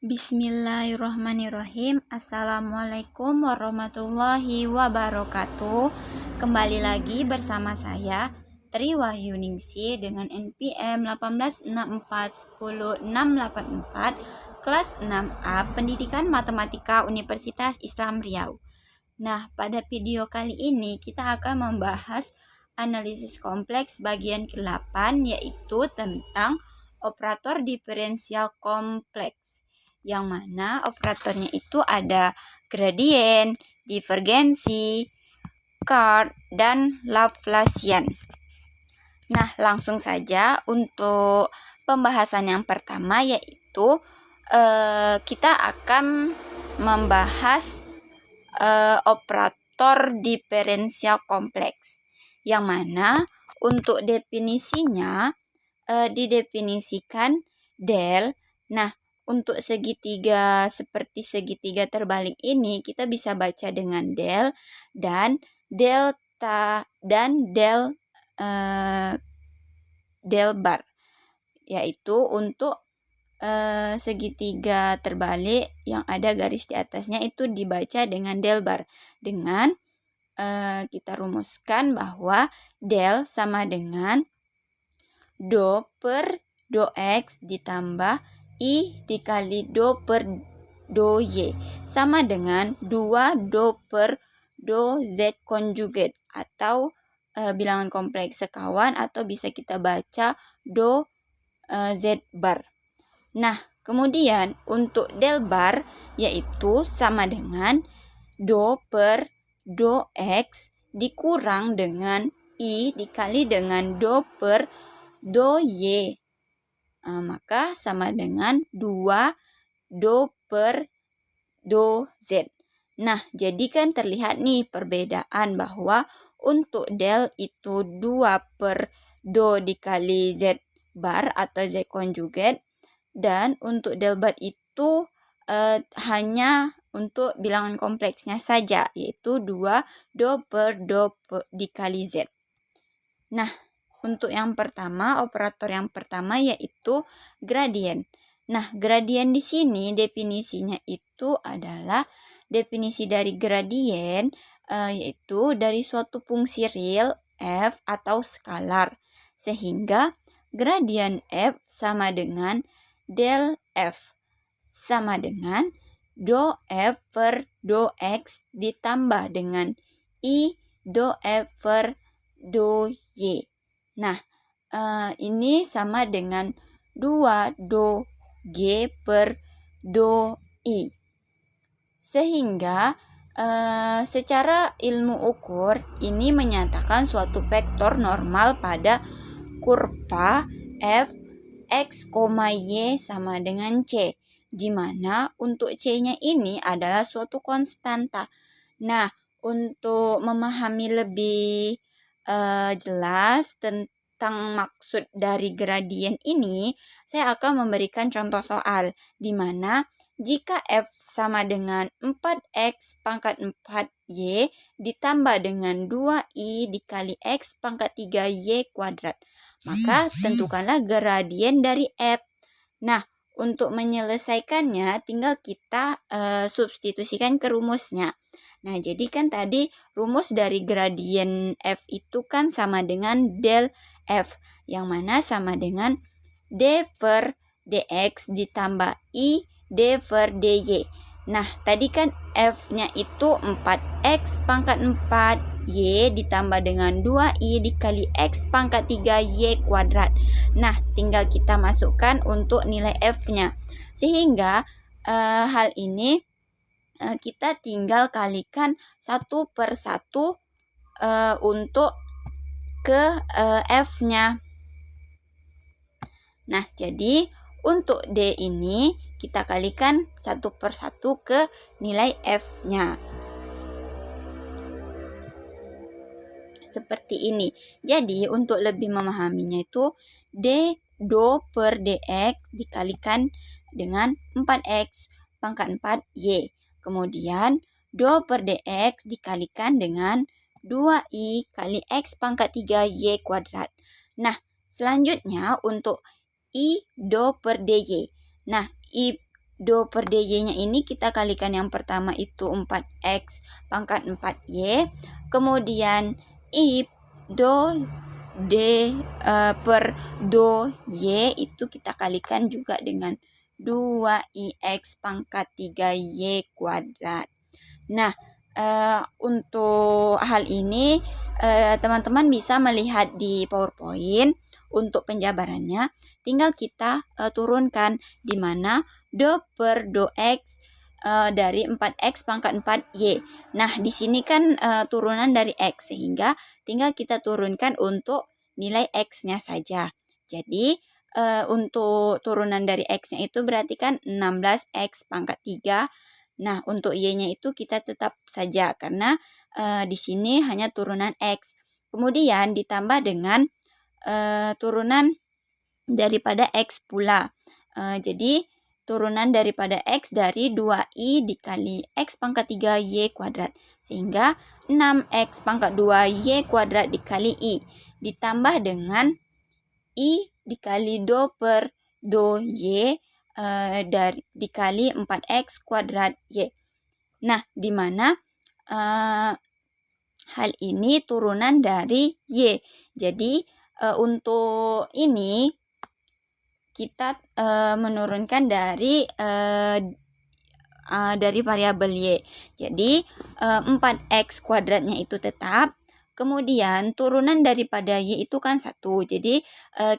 Bismillahirrahmanirrahim. Assalamualaikum warahmatullahi wabarakatuh. Kembali lagi bersama saya Tri Wahyuningsi dengan NPM 186410684 kelas 6A Pendidikan Matematika Universitas Islam Riau. Nah, pada video kali ini kita akan membahas analisis kompleks bagian ke-8, yaitu tentang operator diferensial kompleks, yang mana operatornya itu ada gradien, divergensi, Card, dan Laplacian. Nah, langsung saja untuk pembahasan yang pertama, yaitu kita akan membahas operator diferensial kompleks, yang mana untuk definisinya didefinisikan del. Nah, untuk segitiga seperti segitiga terbalik ini kita bisa baca dengan del dan delta dan del bar, yaitu untuk segitiga terbalik yang ada garis di atasnya itu dibaca dengan del bar. Dengan kita rumuskan bahwa del sama dengan do per do x ditambah i dikali do per do y sama dengan 2 do per do z konjugat atau bilangan kompleks sekawan, atau bisa kita baca do z bar. Nah, kemudian untuk del bar yaitu sama dengan do per do x dikurang dengan i dikali dengan do per do y. Maka sama dengan 2 do per do z. Nah, jadi kan terlihat nih perbedaan bahwa untuk del itu 2 per do dikali z bar atau z konjugat, dan untuk del bar itu hanya untuk bilangan kompleksnya saja, yaitu 2 do per do dikali z. Nah, untuk yang pertama, operator yang pertama yaitu gradien. Nah, gradien di sini definisinya itu adalah definisi dari gradien yaitu dari suatu fungsi real f atau skalar, sehingga gradien f sama dengan del f sama dengan do f per do x ditambah dengan i do f per do y. Nah, ini sama dengan 2 do g per do i. Sehingga secara ilmu ukur ini menyatakan suatu vektor normal pada kurva f x, y sama dengan c, di mana untuk c-nya ini adalah suatu konstanta. Nah, untuk memahami lebih jelas tentang maksud dari gradien ini, saya akan memberikan contoh soal di mana jika f sama dengan 4x pangkat 4y ditambah dengan 2i dikali x pangkat 3y kuadrat, maka tentukanlah gradien dari f. Nah, untuk menyelesaikannya tinggal kita substitusikan ke rumusnya. Nah, jadi kan tadi rumus dari gradien f itu kan sama dengan del f, yang mana sama dengan d per dx ditambah i d per dy. Nah, tadi kan f-nya itu 4x pangkat 4y ditambah dengan 2i dikali x pangkat 3y kuadrat. Nah, tinggal kita masukkan untuk nilai f-nya. Sehingga hal ini kita tinggal kalikan 1 per 1 untuk ke f-nya. Nah, jadi untuk D ini kita kalikan 1 per 1 ke nilai F-nya. Seperti ini. Jadi untuk lebih memahaminya itu D do per dx dikalikan dengan 4x pangkat 4y. Kemudian do per dx dikalikan dengan 2i kali x pangkat 3y kuadrat. Nah, selanjutnya untuk i do per dy. Nah, i do per dy-nya ini kita kalikan yang pertama itu 4x pangkat 4y. Kemudian I do d per do y itu kita kalikan juga dengan 2ix pangkat 3y kuadrat. Nah, untuk hal ini teman-teman bisa melihat di PowerPoint. Untuk penjabarannya tinggal kita turunkan di mana do per do x dari 4x pangkat 4y. Nah, di sini kan turunan dari x, sehingga tinggal kita turunkan untuk nilai x-nya saja. Jadi, untuk turunan dari x-nya itu berarti kan 16x pangkat 3. Nah, untuk y-nya itu kita tetap saja karena di sini hanya turunan x. Kemudian ditambah dengan turunan daripada x pula. Jadi turunan daripada x dari 2i dikali x pangkat 3y kuadrat. Sehingga 6x pangkat 2y kuadrat dikali i. Ditambah dengan i dikali do per do y dikali 4x kuadrat y. Nah, di mana hal ini turunan dari y. Jadi, untuk ini kita menurunkan dari variabel y. Jadi 4x kuadratnya itu tetap. Kemudian turunan daripada y itu kan 1. Jadi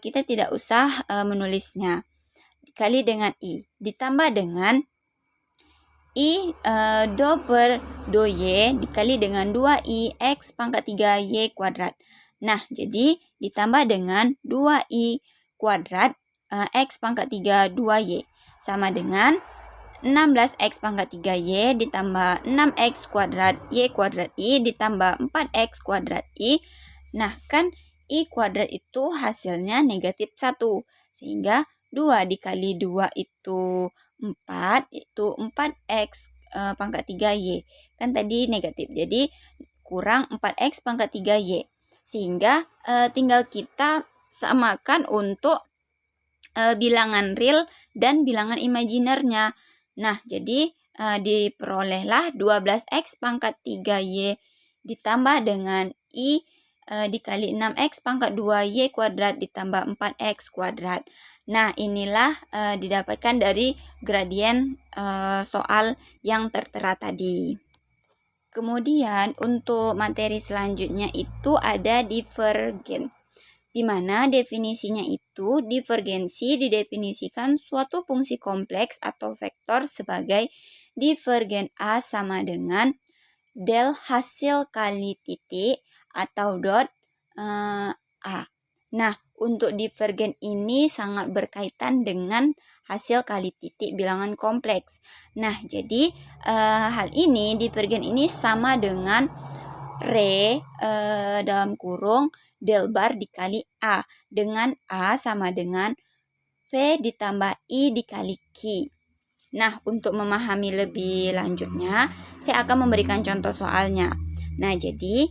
kita tidak usah menulisnya. Dikali dengan i. Ditambah dengan i do per do y dikali dengan 2i x pangkat 3y kuadrat. Nah, jadi ditambah dengan 2i kuadrat x pangkat 3 2y sama dengan 16x pangkat 3y ditambah 6x kuadrat y kuadrat i ditambah 4x kuadrat i. Nah, kan i kuadrat itu hasilnya negatif 1. Sehingga 2 dikali 2 itu 4, itu 4x pangkat 3y. Kan tadi negatif, jadi kurang 4x pangkat 3y. Sehingga tinggal kita samakan untuk bilangan real dan bilangan imajinernya. Nah, jadi diperolehlah 12x pangkat 3y ditambah dengan i dikali 6x pangkat 2y kuadrat ditambah 4x kuadrat. Nah, inilah didapatkan dari gradien soal yang tertera tadi. Kemudian untuk materi selanjutnya itu ada divergen, di mana definisinya itu divergensi didefinisikan suatu fungsi kompleks atau vektor sebagai divergen A sama dengan del hasil kali titik atau dot A. Nah, untuk divergen ini sangat berkaitan dengan hasil kali titik bilangan kompleks. Nah, jadi hal ini divergen ini sama dengan re dalam kurung del bar dikali A, dengan A sama dengan V ditambah I dikali Q. Nah, untuk memahami lebih lanjutnya, saya akan memberikan contoh soalnya. Nah, jadi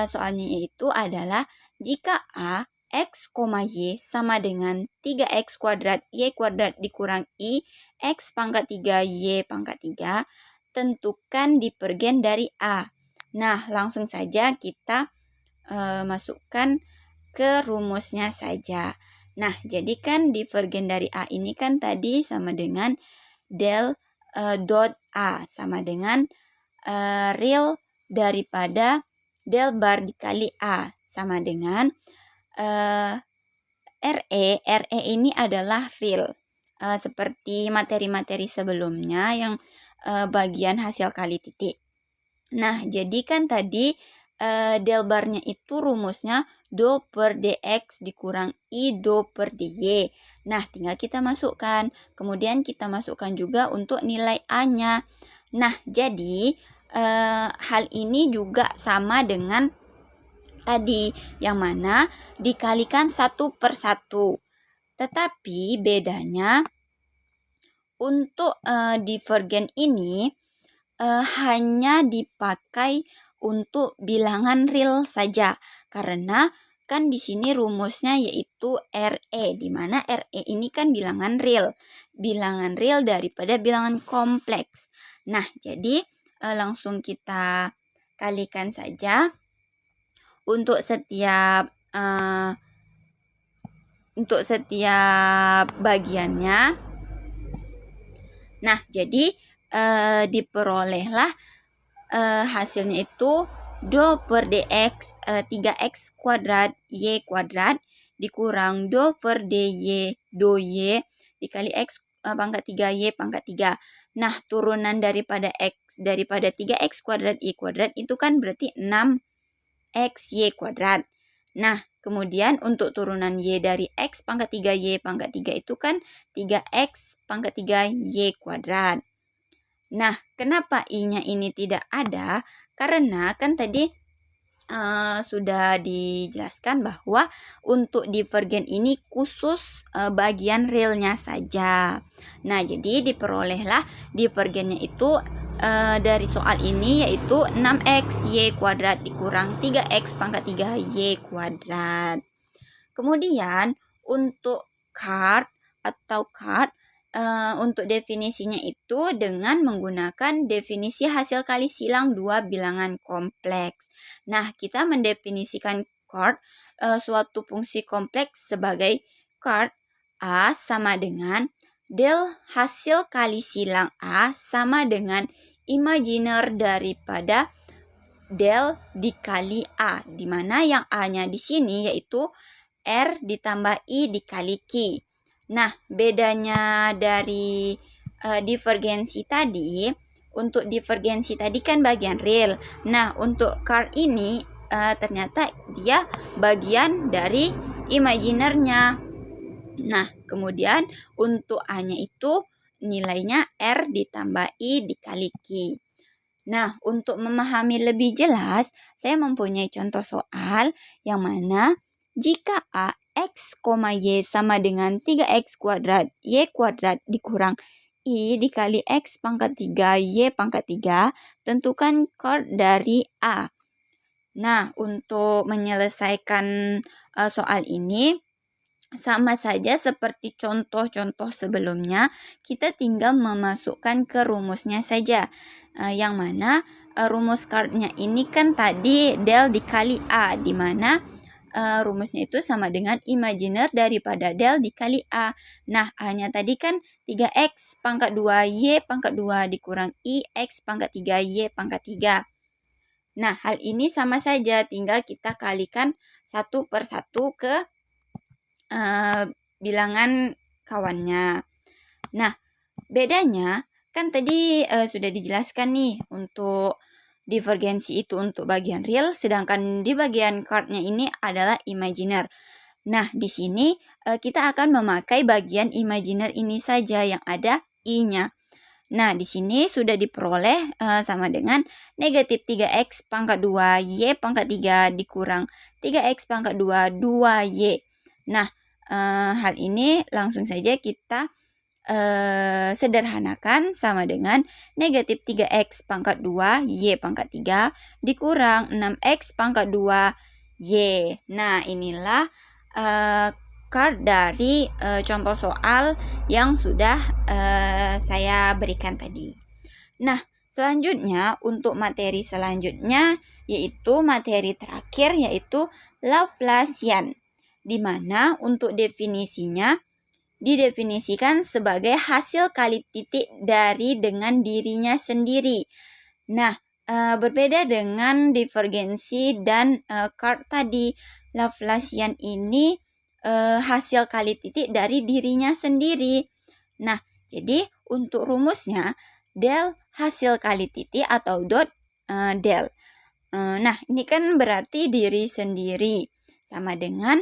soalnya itu adalah jika A, X, Y sama dengan 3X kuadrat Y kuadrat dikurang I, X pangkat 3 Y pangkat 3, tentukan divergen dari A. Nah, langsung saja kita masukkan ke rumusnya saja. Nah, jadi kan divergen dari A ini kan tadi sama dengan del dot A sama dengan real daripada del bar dikali A sama dengan RE ini adalah real. Seperti materi-materi sebelumnya yang bagian hasil kali titik. Nah, jadi kan tadi del barnya itu rumusnya do per dx dikurang i do per dy. Nah, tinggal kita masukkan. Kemudian kita masukkan juga untuk nilai A-nya. Nah, jadi hal ini juga sama dengan tadi, yang mana dikalikan 1 per 1. Tetapi bedanya untuk divergen ini hanya dipakai untuk bilangan real saja, karena kan di sini rumusnya yaitu RE, di mana RE ini kan bilangan real daripada bilangan kompleks. Nah, jadi langsung kita kalikan saja untuk setiap bagiannya. Nah, jadi diperolehlah hasilnya itu 2 per dx 3x kuadrat y kuadrat dikurang 2 per dy 2y dikali x pangkat 3y pangkat 3. Nah, turunan daripada 3x kuadrat y kuadrat itu kan berarti 6x y kuadrat. Nah, kemudian untuk turunan y dari x pangkat 3y pangkat 3 itu kan 3x pangkat 3y kuadrat. Nah, kenapa i-nya ini tidak ada? Karena kan tadi sudah dijelaskan bahwa untuk divergen ini khusus bagian realnya saja. Nah, jadi diperolehlah divergennya itu dari soal ini yaitu 6x y kuadrat dikurang 3x pangkat 3y kuadrat. Kemudian untuk chord untuk definisinya itu dengan menggunakan definisi hasil kali silang dua bilangan kompleks. Nah, kita mendefinisikan chord suatu fungsi kompleks sebagai chord A sama dengan del hasil kali silang A sama dengan imajiner daripada del dikali A, di mana yang A-nya di sini yaitu R ditambah I dikali Q. Nah, bedanya dari divergensi tadi, untuk divergensi tadi kan bagian real. Nah, untuk chord ini ternyata dia bagian dari imaginernya. Nah, kemudian untuk A-nya itu nilainya R ditambah I dikali Q. Nah, untuk memahami lebih jelas, saya mempunyai contoh soal yang mana jika A, X, Y sama dengan 3X kuadrat, Y kuadrat dikurang I dikali X pangkat 3, Y pangkat 3, tentukan chord dari A. Nah, untuk menyelesaikan soal ini, sama saja seperti contoh-contoh sebelumnya, kita tinggal memasukkan ke rumusnya saja. Yang mana rumus chordnya ini kan tadi del dikali A, di mana rumusnya itu sama dengan imajiner daripada del dikali A. Nah, A-nya tadi kan 3X pangkat 2 Y pangkat 2 dikurang I X pangkat 3 Y pangkat 3. Nah, hal ini sama saja, tinggal kita kalikan satu per satu ke bilangan kawannya. Nah, bedanya kan tadi sudah dijelaskan nih untuk divergensi itu untuk bagian real, sedangkan di bagian chordnya ini adalah imaginer. Nah, di sini kita akan memakai bagian imaginer ini saja yang ada I-nya. Nah, di sini sudah diperoleh sama dengan negatif 3x pangkat 2 y pangkat 3 dikurang 3x pangkat 2 2y. Nah, hal ini langsung saja kita sederhanakan sama dengan negatif 3x pangkat 2 y pangkat 3 dikurang 6x pangkat 2 y. Nah, inilah chord dari contoh soal yang sudah saya berikan tadi. Nah, selanjutnya untuk materi selanjutnya yaitu materi terakhir yaitu Laplacian, di mana untuk definisinya didefinisikan sebagai hasil kali titik dari dengan dirinya sendiri. Nah, berbeda dengan divergensi dan chord tadi, Laplacian ini hasil kali titik dari dirinya sendiri. Nah, jadi untuk rumusnya del hasil kali titik atau dot del. Nah, ini kan berarti diri sendiri sama dengan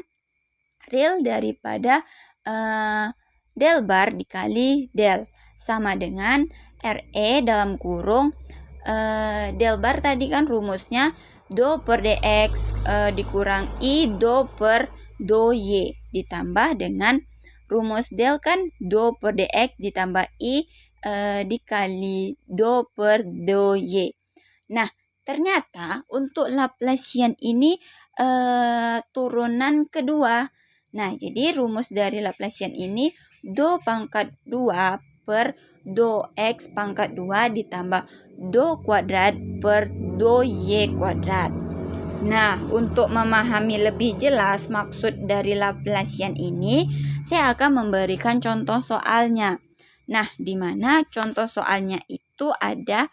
real daripada del bar dikali del sama dengan RE dalam kurung del bar tadi kan rumusnya do per dx dikurang I do per do y ditambah dengan rumus del kan do per dx ditambah I dikali do per do y. Nah, ternyata untuk Laplacian ini turunan kedua. Nah, jadi rumus dari Laplacian ini do pangkat 2 per do x pangkat 2 ditambah do kuadrat per do y kuadrat. Nah, untuk memahami lebih jelas maksud dari Laplacian ini, saya akan memberikan contoh soalnya. Nah, di mana contoh soalnya itu ada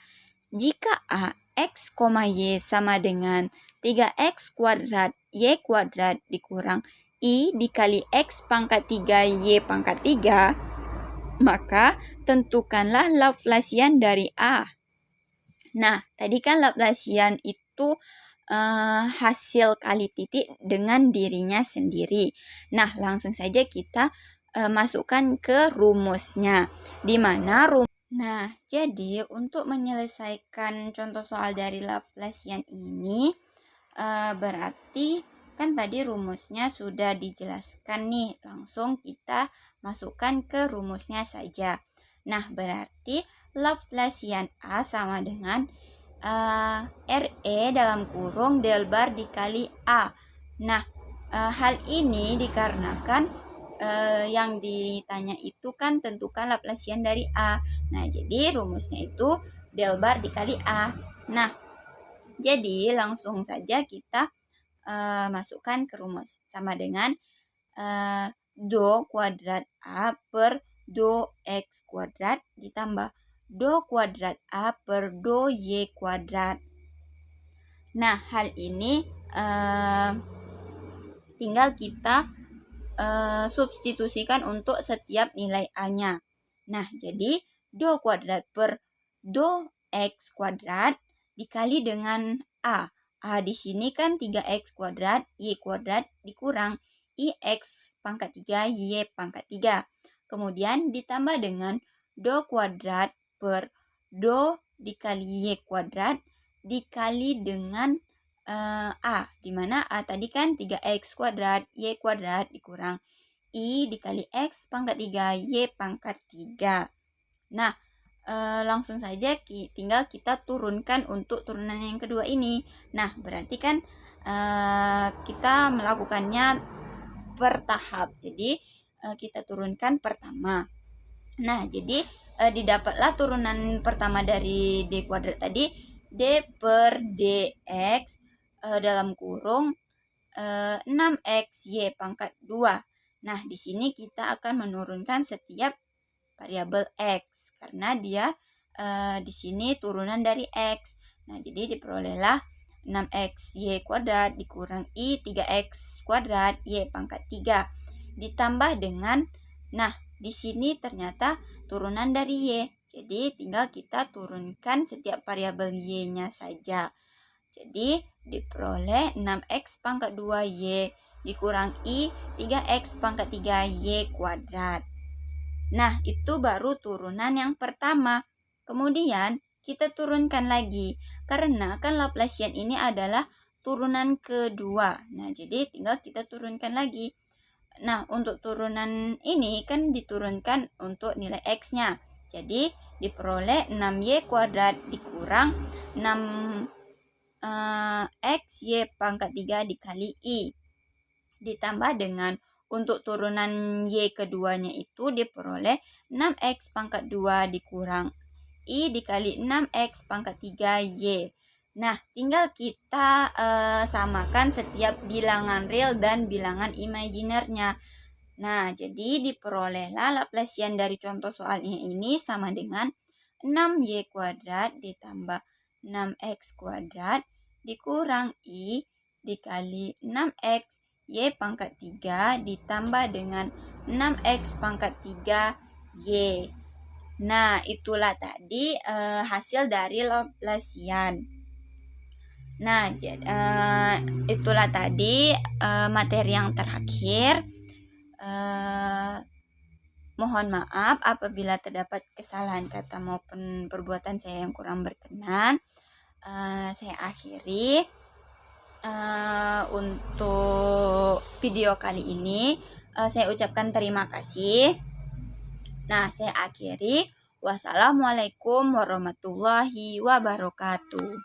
jika a, x, y sama dengan 3x kuadrat y kuadrat dikurang i dikali x pangkat 3 y pangkat 3, maka tentukanlah Laplacian dari a. Nah, tadi kan Laplacian itu hasil kali titik dengan dirinya sendiri. Nah, langsung saja kita masukkan ke rumusnya. Di mana Nah, jadi untuk menyelesaikan contoh soal dari Laplacian ini berarti kan tadi rumusnya sudah dijelaskan nih. Langsung kita masukkan ke rumusnya saja. Nah, berarti Laplacian A sama dengan RE dalam kurung del bar dikali A. Nah, hal ini dikarenakan yang ditanya itu kan tentukan Laplacian dari A. Nah, jadi rumusnya itu del bar dikali A. Nah, jadi langsung saja kita masukkan ke rumus. Sama dengan do kuadrat A per do x kuadrat ditambah do kuadrat A per do y kuadrat. Nah, hal ini tinggal kita substitusikan untuk setiap nilai A-nya. Nah, jadi do kuadrat per do x kuadrat dikali dengan A. A di sini kan 3x kuadrat, y kuadrat dikurang ix pangkat 3, y pangkat 3. Kemudian ditambah dengan do kuadrat per do dikali y kuadrat dikali dengan A, di mana A tadi kan 3x kuadrat, y kuadrat dikurang I dikali x pangkat 3, y pangkat 3. Nah, langsung saja tinggal kita turunkan untuk turunan yang kedua ini. Nah, berarti kan kita melakukannya per tahap. Jadi, kita turunkan pertama. Nah, jadi didapatlah turunan pertama dari d kuadrat tadi, d per dx dalam kurung 6x y pangkat 2. Nah, di sini kita akan menurunkan setiap variabel x karena dia di sini turunan dari x. Nah, jadi diperolehlah 6x y kuadrat dikurang i 3x kuadrat y pangkat 3 ditambah dengan, nah, di sini ternyata turunan dari y. Jadi tinggal kita turunkan setiap variabel y-nya saja. Jadi diperoleh 6x pangkat 2y dikurang i 3x pangkat 3y kuadrat. Nah, itu baru turunan yang pertama. Kemudian kita turunkan lagi. Karena kan Laplacian ini adalah turunan kedua. Nah, jadi tinggal kita turunkan lagi. Nah, untuk turunan ini kan diturunkan untuk nilai x-nya. Jadi diperoleh 6y kuadrat dikurang 6 x y pangkat 3 dikali i. Ditambah dengan untuk turunan y keduanya itu diperoleh 6x pangkat 2 dikurang i dikali 6x pangkat 3y. Nah, tinggal kita samakan setiap bilangan real dan bilangan imaginernya. Nah, jadi diperolehlah Laplacian dari contoh soalnya ini sama dengan 6y kuadrat ditambah 6x kuadrat dikurang i dikali 6x y pangkat 3 ditambah dengan 6x pangkat 3y. Nah, itulah tadi hasil dari Laplacian. Nah, itulah tadi materi yang terakhir. Mohon maaf apabila terdapat kesalahan kata maupun perbuatan saya yang kurang berkenan. Saya akhiri untuk video kali ini. Saya ucapkan terima kasih. Nah, saya akhiri. Wassalamualaikum warahmatullahi wabarakatuh.